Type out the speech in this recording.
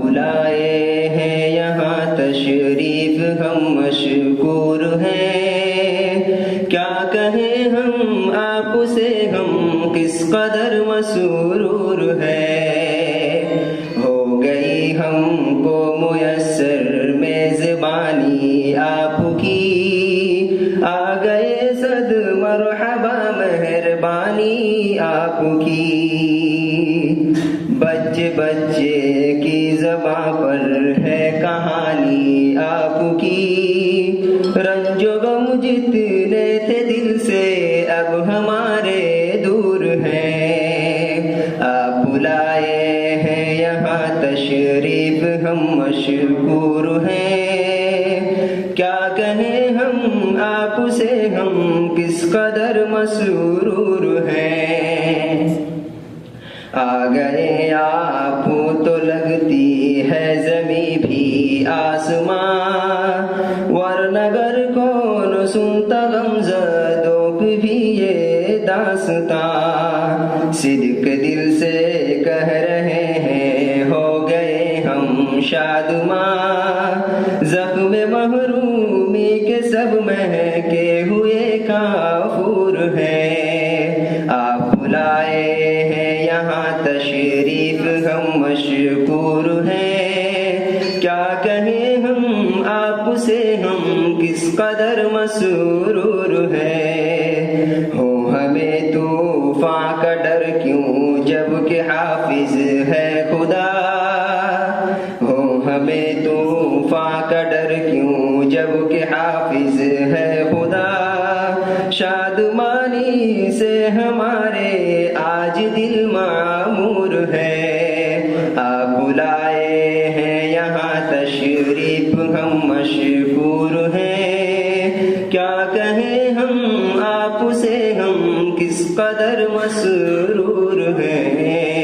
لائے ہیں یہاں تشریف ہم مشکور ہیں، کیا کہیں ہم آپ سے ہم کس قدر مسرور ہے، ہو گئی ہم کو میسر میزبانی آپ کی، آ گئے صد مرحبا مہربانی آپ کی، بچے بچے کی زباں پر ہے کہانی آپ کی، رنج و غم جتنے تھے دل سے اب ہمارے دور ہیں، آپ لائے ہیں یہاں تشریف ہم مشکور ہیں، کیا کہیں ہم آپ سے ہم کس قدر مسرور ہیں، آ گئے آپ تو لگتی ہے زمیں بھی آسمان، ورنہ گر کون سنتا غمزدوں کی بھی یہ داستان، صدق دل سے کہہ رہے ہیں ہو گئے ہم شادماں، زخم محرومی کے سب مہکے ہوئے کافور ہیں، آپ لائے ہیں یہاں تشریف ہم مشکور ہیں، کیا کہیں ہم آپ سے ہم کس قدر مسرور ہیں، ہو ہمیں طوفان کا ڈر کیوں جب کہ حافظ ہے خدا، ہو ہمیں طوفان کا ڈر کیوں جب کہ حافظ ہے خدا، شادمانی سے ہمارے آج دل معمور ہے، آپ لائے ہیں یہاں تشریف ہم مشکور ہیں، کیا کہیں ہم آپ سے ہم کس قدر مسرور ہیں۔